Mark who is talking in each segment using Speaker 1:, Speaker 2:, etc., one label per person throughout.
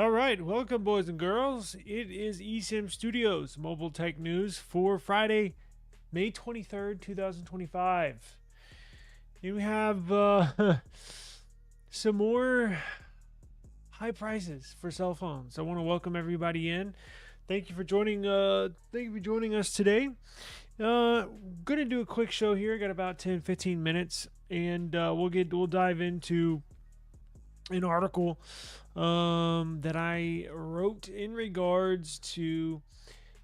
Speaker 1: All right, welcome, boys and girls. It is eSIM Studios mobile tech news for Friday, May 23rd, 2025. Here we have some more high prices for cell phones. I want to welcome everybody in. Thank you for joining. Thank you for joining us today. Gonna do a quick show here. Got about 10-15 minutes, and we'll dive into an article that I wrote in regards to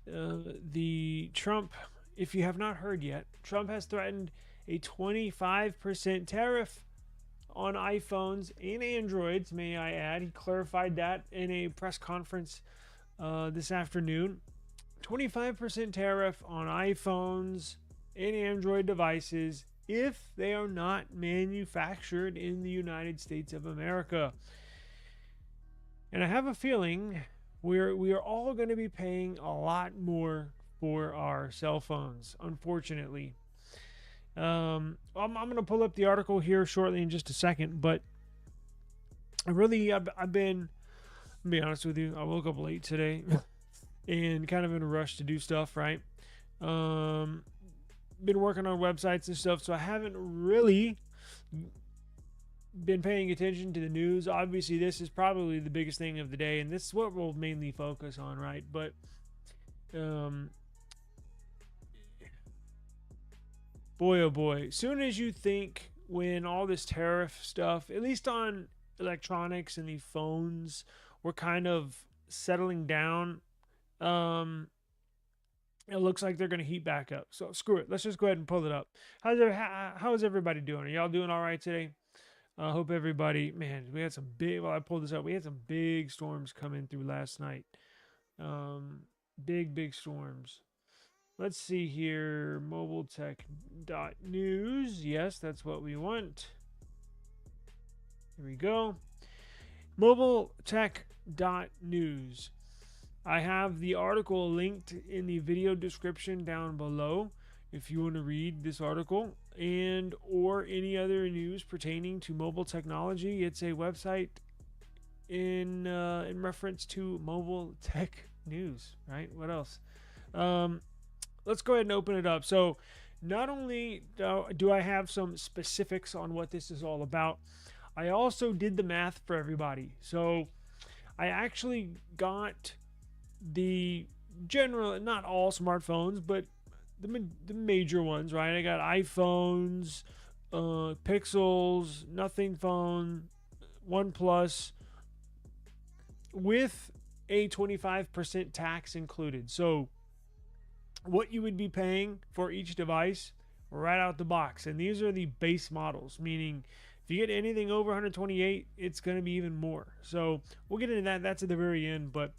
Speaker 1: the Trump. If you have not heard yet, Trump has threatened a 25% tariff on iPhones and Androids, may I add. He clarified that in a press conference this afternoon. 25% tariff on iPhones and Android devices if they are not manufactured in the United States of America. And I have a feeling we are all going to be paying a lot more for our cell phones, unfortunately. I'm going to pull up the article here shortly in just a second, but I've been, to be honest with you, I woke up late today and kind of in a rush to do stuff, right? Been working on websites and stuff, so I haven't really been paying attention to the news. Obviously, this is probably the biggest thing of the day, and this is what we'll mainly focus on, right? But boy, oh boy, soon as you think when all this tariff stuff, at least on electronics and the phones, we're kind of settling down, it looks like they're going to heat back up. So screw it. Let's just go ahead and pull it up. How's everybody doing? Are y'all doing all right today? I hope everybody, man, we had some big, while I pulled this up, we had some big storms coming through last night. Big storms. Let's see here. MobileTech.news. Yes, that's what we want. Here we go. MobileTech.news. I have the article linked in the video description down below if you want to read this article and or any other news pertaining to mobile technology. It's a website in reference to mobile tech news, right? What else? Let's go ahead and open it up. So not only do I have some specifics on what this is all about, I also did the math for everybody. So I actually got the general, not all smartphones, but the major ones, right? I got iPhones, Pixels, Nothing Phone, OnePlus, with a 25% tax included. So what you would be paying for each device right out the box. And these are the base models, meaning if you get anything over 128, it's going to be even more. So we'll get into that. That's at the very end. But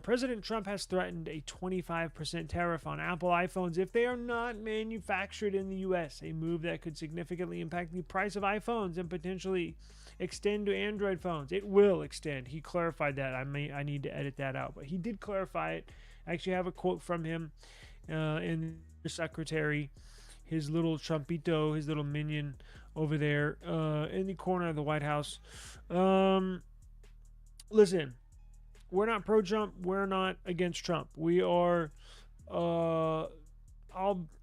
Speaker 1: President Trump has threatened a 25% tariff on Apple iPhones if they are not manufactured in the U.S., a move that could significantly impact the price of iPhones and potentially extend to Android phones. It will extend. He clarified that. I need to edit that out, but he did clarify it. I actually have a quote from him in the secretary, his little Trumpito, his little minion over there in the corner of the White House. Listen. We're not pro-Trump. We're not against Trump. We are, I'll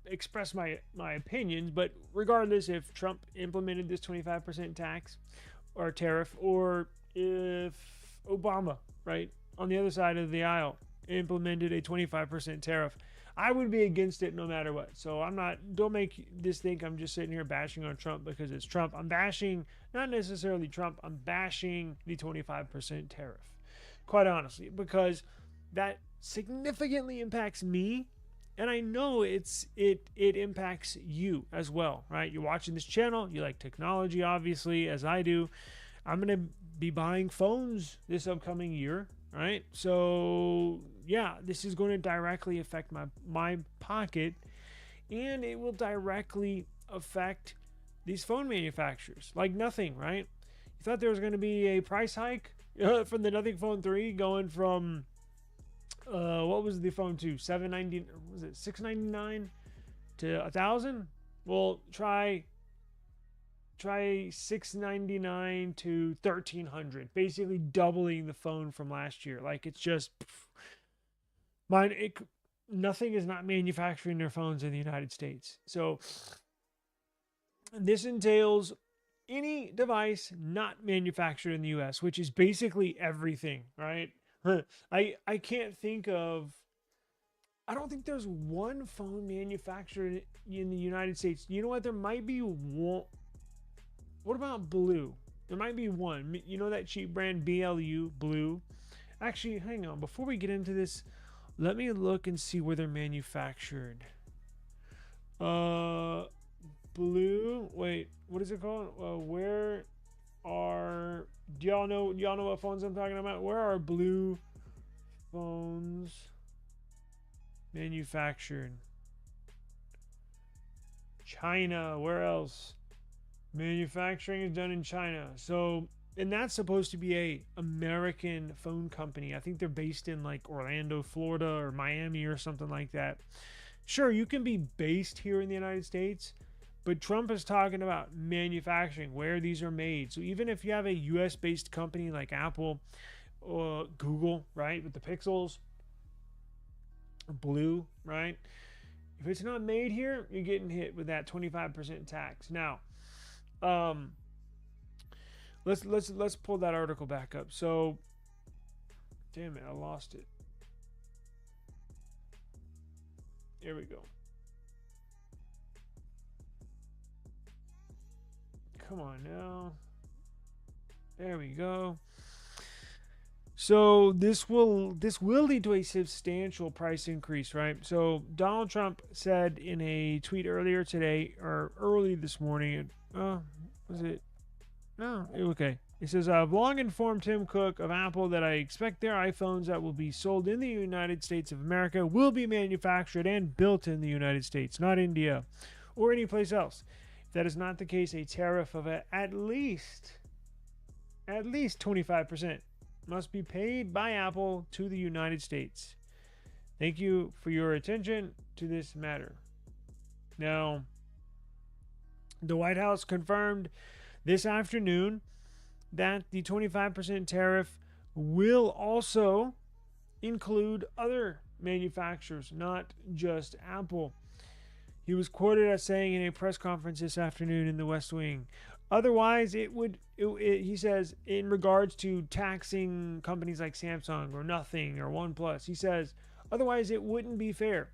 Speaker 1: express my opinions, but regardless if Trump implemented this 25% tax or tariff, or if Obama, right, on the other side of the aisle, implemented a 25% tariff, I would be against it no matter what. So don't make this think I'm just sitting here bashing on Trump because it's Trump. I'm bashing, not necessarily Trump, I'm bashing the 25% tariff. Quite honestly, because that significantly impacts me, and I know it impacts you as well, right? You're watching this channel, you like technology, obviously, as I do. I'm gonna be buying phones this upcoming year, right? So yeah, this is going to directly affect my pocket, and it will directly affect these phone manufacturers like nothing, right? You thought there was going to be a price hike from the Nothing Phone 3 going from what was the phone to $790, was it $699 to $1,000? Well, try try $699 to $1,300, basically doubling the phone from last year. Like it's just mine. Nothing is not manufacturing their phones in the United States. So this entails any device not manufactured in the US, which is basically everything, right? I can't think of I don't think there's one phone manufactured in the United States. You know what? There might be one. What about Blue? There might be one. You know that cheap brand BLU, Blue? Actually, hang on. Before we get into this, let me look and see where they're manufactured. Blue. Wait, what is it called? Where are? Do y'all know? Y'all know what phones I'm talking about? Where are Blue phones manufactured? China. Where else? Manufacturing is done in China. So, and that's supposed to be a American phone company. I think they're based in like Orlando, Florida, or Miami or something like that. Sure, you can be based here in the United States, but Trump is talking about manufacturing, where these are made. So even if you have a US based company like Apple or Google, right, with the Pixels, Blue, right? If it's not made here, you're getting hit with that 25% tax. Now, let's pull that article back up. So, damn it, I lost it. Here we go. Come on now. There we go. So this will lead to a substantial price increase, right? So Donald Trump said in a tweet earlier today, or early this morning, was it? No, okay. He says, I've long informed Tim Cook of Apple that I expect their iPhones that will be sold in the United States of America will be manufactured and built in the United States, not India or any place else. If that is not the case, a tariff of at least 25% must be paid by Apple to the United States. Thank you for your attention to this matter. Now, the White House confirmed this afternoon that the 25% tariff will also include other manufacturers, not just Apple. He was quoted as saying in a press conference this afternoon in the West Wing, otherwise he says, in regards to taxing companies like Samsung or Nothing or OnePlus, he says, otherwise it wouldn't be fair.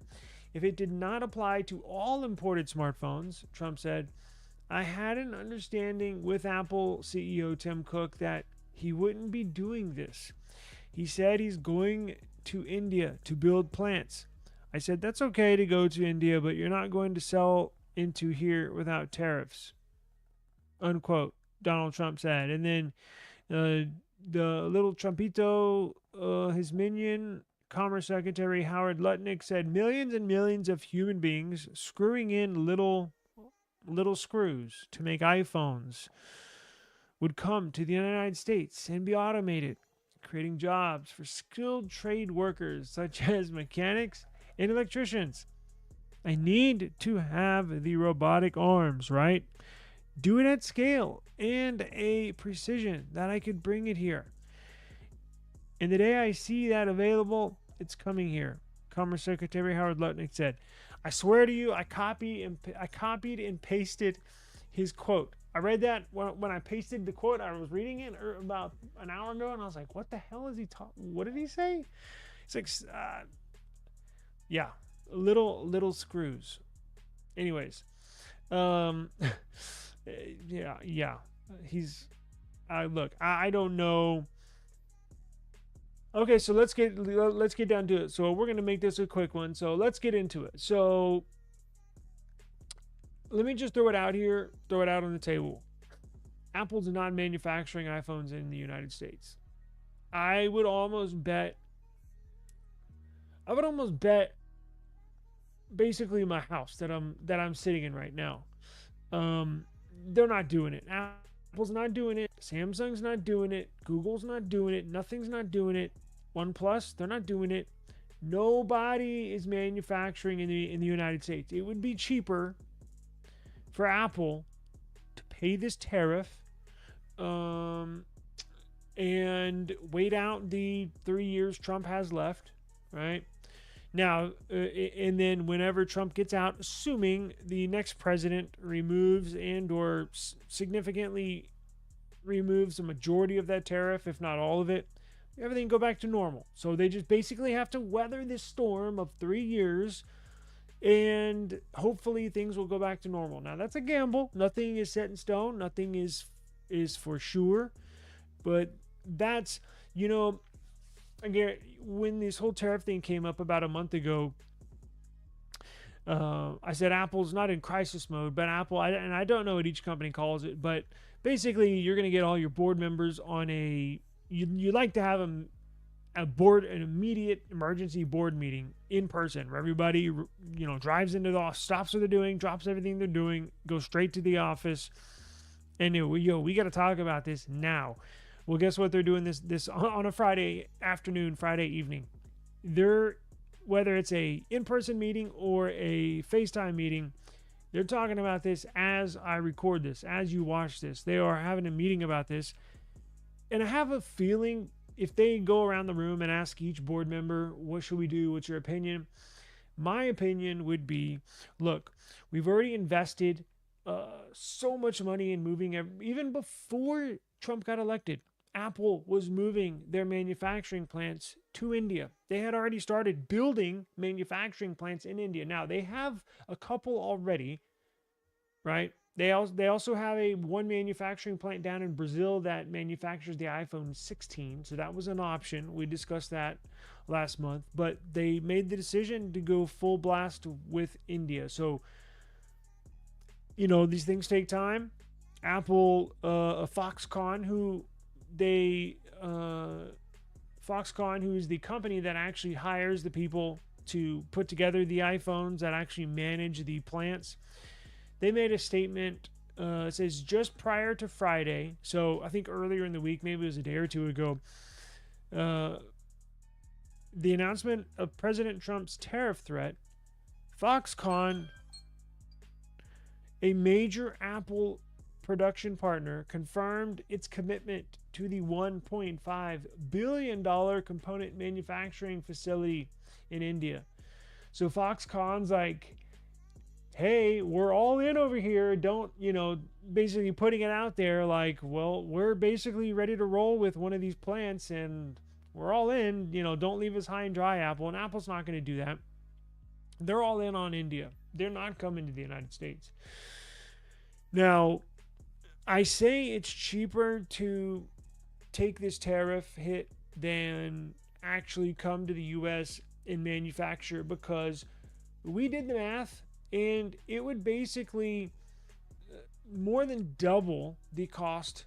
Speaker 1: If it did not apply to all imported smartphones, Trump said, I had an understanding with Apple CEO Tim Cook that he wouldn't be doing this. He said he's going to India to build plants. I said, that's okay to go to India, but you're not going to sell into here without tariffs. Unquote, Donald Trump said. And then the little Trumpito, his minion, Commerce Secretary Howard Lutnick said millions and millions of human beings screwing in little screws to make iPhones would come to the United States and be automated, creating jobs for skilled trade workers such as mechanics and electricians. I need to have the robotic arms, right? Do it at scale and a precision that I could bring it here. And the day I see that available, it's coming here. Commerce Secretary Howard Lutnick said. I swear to you, I copied and pasted his quote. I read that when I pasted the quote. I was reading it about an hour ago, and I was like, "What the hell is he talking? What did he say?" It's like, yeah, little screws. Anyways, yeah. He's. Look, I don't know. Okay, so let's get down to it. So we're gonna make this a quick one. So let's get into it. So let me just throw it out here, throw it out on the table. Apple's not manufacturing iPhones in the United States. I would almost bet basically my house that I'm sitting in right now. They're not doing it. Apple's not doing it. Samsung's not doing it. Google's not doing it. Nothing's not doing it. OnePlus, they're not doing it. Nobody is manufacturing in the United States. It would be cheaper for Apple to pay this tariff, and wait out the 3 years Trump has left, right? Now, and then whenever Trump gets out, assuming the next president removes and or significantly removes a majority of that tariff, if not all of it, everything go back to normal. So they just basically have to weather this storm of 3 years, and hopefully things will go back to normal. Now that's a gamble. Nothing is set in stone. Nothing is for sure. But that's, you know, again, when this whole tariff thing came up about a month ago, I said Apple's not in crisis mode, but Apple, and I don't know what each company calls it, but basically you're going to get all your board members on you like to have an immediate emergency board meeting in person where everybody, drives into the office, stops what they're doing, drops everything they're doing, goes straight to the office, and we got to talk about this now. Well, guess what? They're doing this on a Friday afternoon, Friday evening. Whether it's a in-person meeting or a FaceTime meeting, they're talking about this as I record this, as you watch this. They are having a meeting about this. And I have a feeling if they go around the room and ask each board member, what should we do? What's your opinion? My opinion would be, look, we've already invested so much money in moving, even before Trump got elected. Apple was moving their manufacturing plants to India. They had already started building manufacturing plants in India. Now, they have a couple already, right? They also have one manufacturing plant down in Brazil that manufactures the iPhone 16. So that was an option. We discussed that last month. But they made the decision to go full blast with India. So, these things take time. Apple, Foxconn, Foxconn, who is the company that actually hires the people to put together the iPhones, that actually manage the plants, they made a statement. It says just prior to Friday, so I think earlier in the week, maybe it was a day or two ago, the announcement of President Trump's tariff threat, Foxconn, a major Apple production partner, confirmed its commitment to the $1.5 billion component manufacturing facility in India. So Foxconn's like, hey, we're all in over here. Don't, basically putting it out there like, well, we're basically ready to roll with one of these plants and we're all in, don't leave us high and dry, Apple. And Apple's not going to do that. They're all in on India. They're not coming to the United States. Now, I say it's cheaper to take this tariff hit than actually come to the U.S. and manufacture, because we did the math and it would basically more than double the cost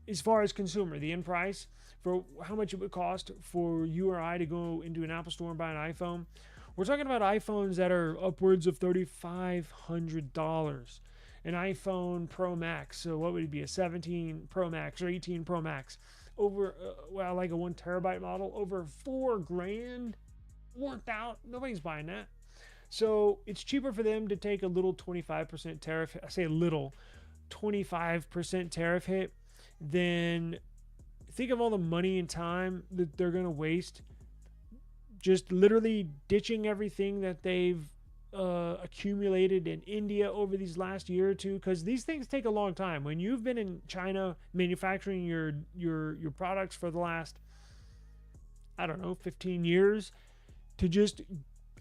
Speaker 1: as far as consumer, the end price for how much it would cost for you or I to go into an Apple store and buy an iPhone. We're talking about iPhones that are upwards of $3,500. An iPhone Pro Max, so what would it be, a 17 Pro Max or 18 Pro Max, over like a 1 terabyte model, over $4,000 worked out. Nobody's buying that. So it's cheaper for them to take a little 25% tariff. I say little, 25% tariff hit. Then think of all the money and time that they're going to waste just literally ditching everything that they've accumulated in India over these last year or two, because these things take a long time. When you've been in China manufacturing your products for the last, 15 years, to just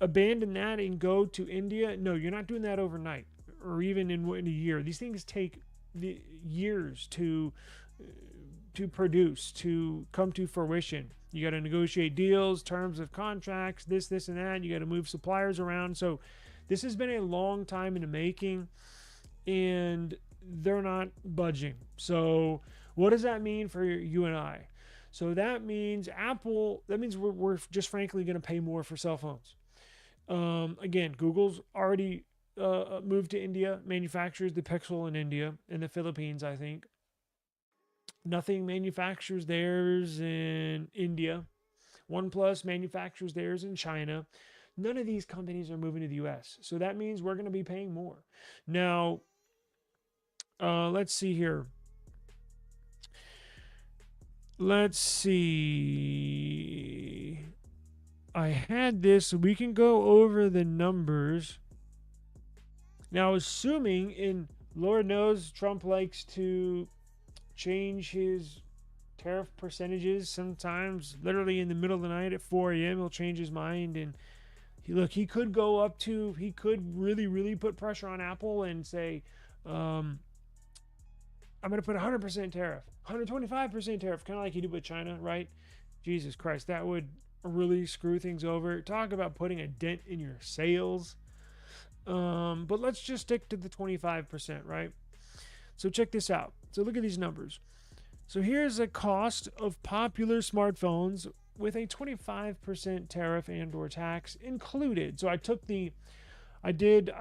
Speaker 1: abandon that and go to India, no, you're not doing that overnight or even in a year. These things take years to produce, to come to fruition. You got to negotiate deals, terms of contracts, this and that. You got to move suppliers around. So this has been a long time in the making, and they're not budging. So what does that mean for you and I? So that means we're just frankly going to pay more for cell phones. Again, Google's already moved to India, manufactures the Pixel in India, in the Philippines, I think. Nothing manufactures theirs in India. OnePlus manufactures theirs in China. None of these companies are moving to the US. So that means we're going to be paying more. Now, Let's see here. Let's see. I had this. We can go over the numbers. Now, assuming in Lord knows Trump likes to change his tariff percentages sometimes, literally in the middle of the night at 4 a.m. He'll change his mind. And he could go up to, he could really put pressure on Apple and say, I'm going to put 100% tariff, 125% tariff, kind of like he did with China, right? Jesus Christ, that would really screw things over. Talk about putting a dent in your sales. But let's just stick to the 25%, right? So check this out. So look at these numbers. So here's a cost of popular smartphones with a 25% tariff and or tax included. So I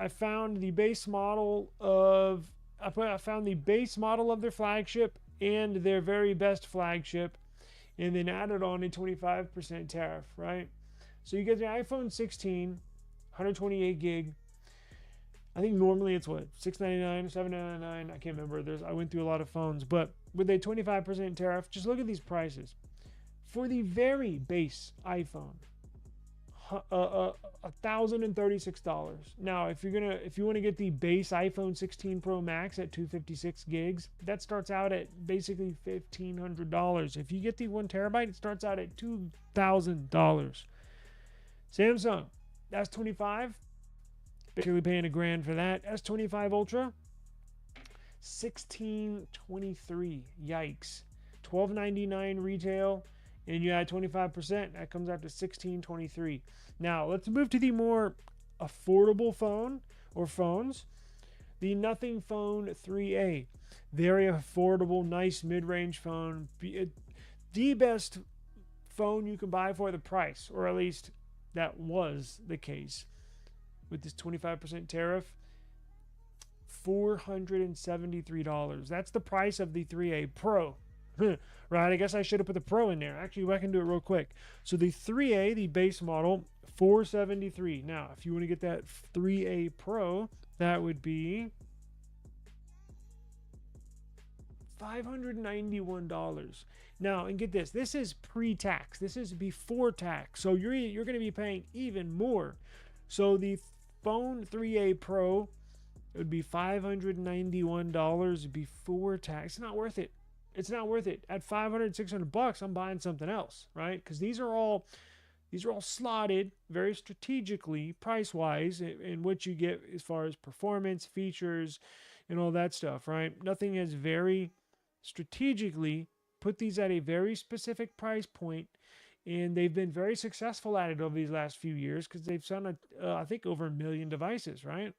Speaker 1: found the base model of, I found the base model of their flagship and their very best flagship, and then added on a 25% tariff, right? So you get the iPhone 16, 128 gig. I think normally it's what, $699, $799, I can't remember. I went through a lot of phones, but with a 25% tariff, just look at these prices. For the very base iPhone, $1,036. Now, if you want to get the base iPhone 16 Pro Max at 256 gigs, that starts out at basically $1,500. If you get the 1 terabyte, it starts out at $2,000. Samsung, S25, basically paying $1,000 for that. S25 Ultra, $1,623. Yikes. $1,299 retail, and you add 25%, that comes out to $1,623. Now, let's move to the more affordable phone or phones. The Nothing Phone 3A. Very affordable, nice mid-range phone. The best phone you can buy for the price, or at least that was the case. With this 25% tariff, $473. That's the price of the 3A Pro. Right, I guess I should have put the Pro in there. Actually, I can do it real quick. So the 3A, the base model, $473. Now, if you want to get that 3A Pro, that would be $591. Now, and get this. This is pre-tax. This is before tax. So you're going to be paying even more. So the phone 3A Pro, it would be $591 before tax. It's not worth it. It's not worth it. At $500, $600, I'm buying something else, right? Because these are all slotted very strategically, price-wise, in what you get as far as performance, features, and all that stuff, right? Nothing has very strategically put these at a very specific price point, and they've been very successful at it over these last few years because they've sold, I think, over 1 million devices, right?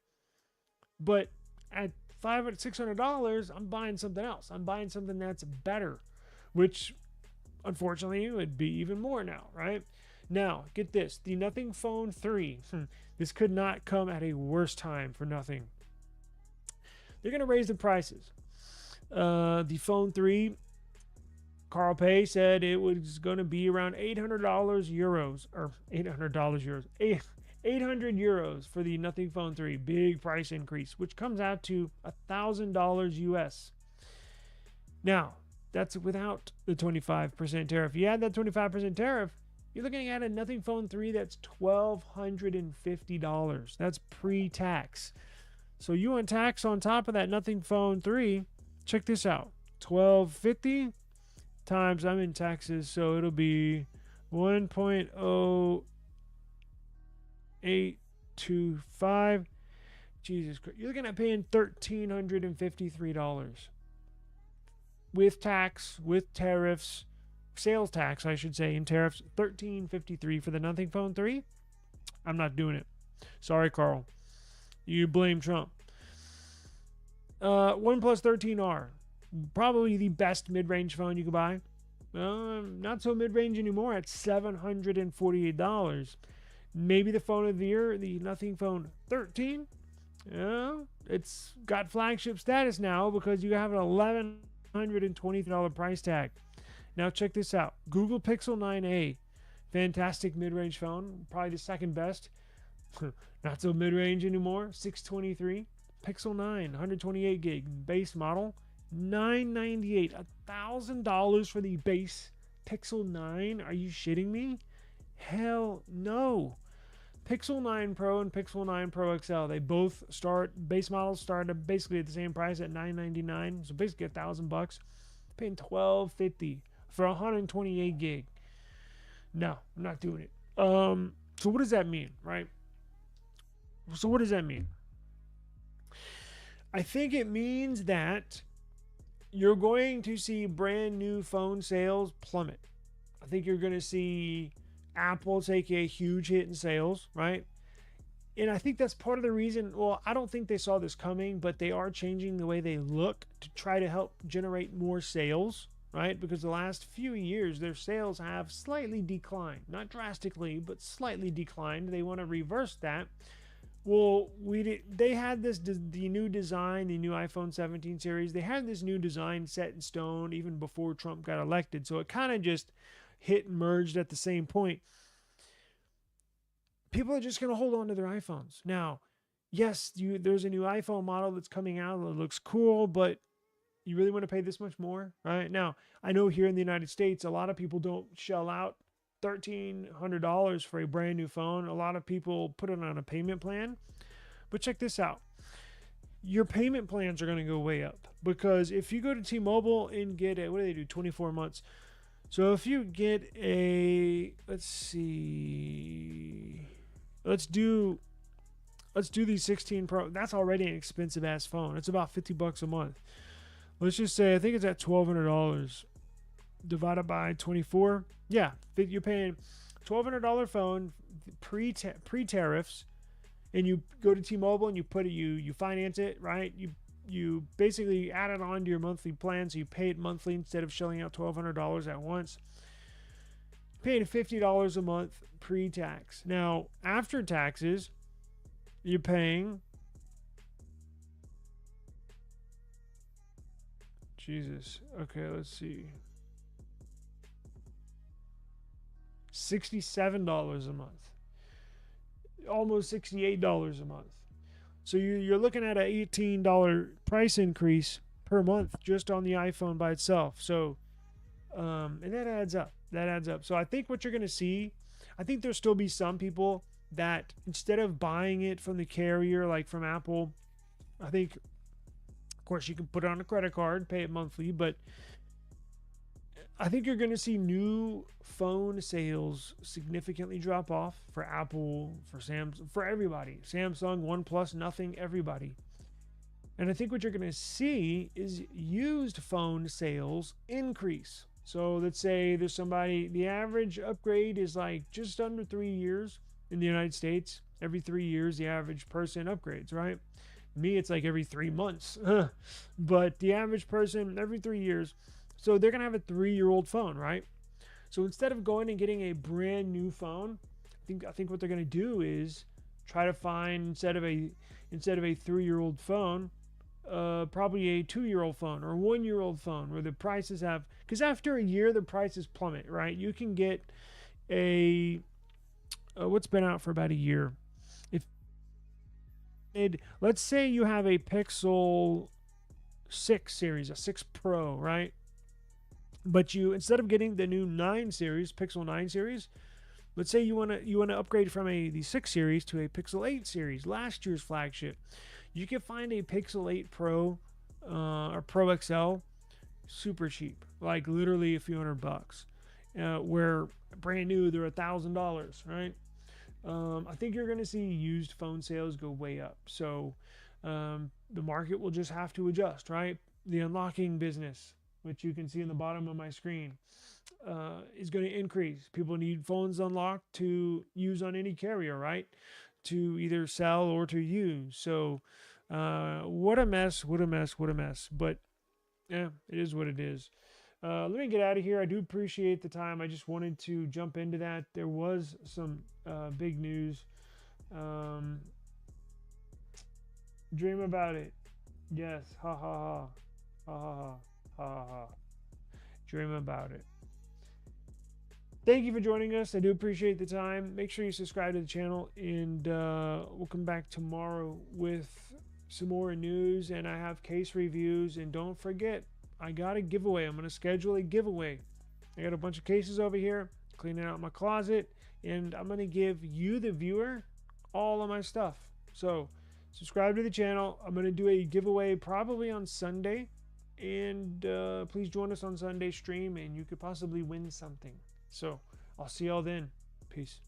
Speaker 1: But at $500, $600, I'm buying something else. I'm buying something that's better, which unfortunately would be even more now, right? Now, get this, the Nothing Phone 3. This could not come at a worse time for Nothing. They're going to raise the prices. The Phone 3, Carl Pei said it was going to be around $800 euros, or $800 euros, 800 euros for the Nothing Phone 3. Big price increase, which comes out to $1,000 US. Now, that's without the 25% tariff. If you add that 25% tariff, you're looking at a Nothing Phone 3 that's $1,250. That's pre-tax. So you want tax on top of that Nothing Phone 3, check this out. $1,250 times, I'm in taxes, so it'll be 1.0825. Jesus Christ. You're looking at paying $1,353 with tax, with tariffs, sales tax, I should say, and tariffs. $1,353 for the Nothing Phone 3. I'm not doing it. Sorry, Carl. You blame Trump. OnePlus 13R. Probably the best mid-range phone you can buy. Not so mid-range anymore at $748. Maybe the phone of the year, the Nothing Phone 13. It's got flagship status now because you have an $1,123 price tag. Now check this out. Google Pixel 9a. Fantastic mid-range phone. Probably the second best. Not so mid-range anymore. $623. Pixel 9, 128 gig base model, $998, $1,000 for the base Pixel 9. Are you shitting me? Hell no. Pixel 9 Pro and Pixel 9 Pro XL, they both base models start basically at the same price at $999, so basically $1,000. Paying $1,250 for 128 gig. No, I'm not doing it. So what does that mean, right? So what does that mean? I think it means that you're going to see brand new phone sales plummet. I think you're going to see Apple take a huge hit in sales, right? And I think that's part of the reason. Well, I don't think they saw this coming, but they are changing the way they look to try to help generate more sales, right? Because the last few years, their sales have slightly declined. Not drastically, but slightly declined. They want to reverse that. Well, they had the new design, the new iPhone 17 series. They had this new design set in stone even before Trump got elected. So it kind of just hit and merged at the same point. People are just going to hold on to their iPhones. Now, yes, there's a new iPhone model that's coming out that looks cool, but you really want to pay this much more, right? Now, I know here in the United States, a lot of people don't shell out $1,300 for a brand new phone. A lot of people put it on a payment plan. But check this out. Your payment plans are going to go way up, because if you go to T-Mobile and get what do they do? 24 months. So if you get let's do the 16 Pro. That's already an expensive ass phone. It's about $50 a month. Let's just say I think it's at $1,200 divided by 24. Yeah, you're paying $1,200 phone pre-tariffs, and you go to T-Mobile and you finance it, right? You basically add it on to your monthly plan, so you pay it monthly instead of shelling out $1,200 at once. Paying $50 a month pre-tax. Now, after taxes, you're paying, Jesus. Okay, let's see. $67 a month. Almost $68 a month. So you're looking at an $18 price increase per month just on the iPhone by itself. So, and that adds up. That adds up. So I think what you're going to see, I think there'll still be some people that instead of buying it from the carrier, like from Apple, I think, of course, you can put it on a credit card, pay it monthly, but I think you're going to see new phone sales significantly drop off for Apple, for Samsung, for everybody. Samsung, OnePlus, nothing, everybody. And I think what you're going to see is used phone sales increase. So let's say there's somebody, the average upgrade is like just under 3 years in the United States. Every 3 years, the average person upgrades, right? Me, it's like every 3 months. But the average person, every 3 years. So they're going to have a 3-year-old phone, right? So instead of going and getting a brand new phone, I think what they're going to do is try to find, instead of a 3-year-old phone, probably a 2-year-old phone or a 1-year-old phone, where the prices have, because after a year the prices plummet, right? You can get what's been out for about a year. Let's say you have a Pixel 6 series, a 6 Pro, right? But you, instead of getting the new 9 series, Pixel 9 series, let's say you want to upgrade from the 6 series to a Pixel 8 series, last year's flagship. You can find a Pixel 8 Pro or Pro XL super cheap, like literally a few $100. Where brand new they're $1,000, right? I think you're going to see used phone sales go way up. So the market will just have to adjust, right? The unlocking business, which you can see in the bottom of my screen, is going to increase. People need phones unlocked to use on any carrier, right? To either sell or to use. So what a mess, what a mess, what a mess. But yeah, it is what it is. Let me get out of here. I do appreciate the time. I just wanted to jump into that. There was some big news. Dream about it. Yes. Ha ha ha. Ha ha ha. Ha ha ha. Dream about it. Thank you for joining us. I do appreciate the time. Make sure you subscribe to the channel, and we'll come back tomorrow with some more news, and I have case reviews. And don't forget, I got a giveaway. I'm going to schedule a giveaway. I got a bunch of cases over here, cleaning out my closet, and I'm going to give you, the viewer, all of my stuff. So subscribe to the channel. I'm going to do a giveaway probably on Sunday, and please join us on Sunday stream, and you could possibly win something. So I'll see y'all then. Peace.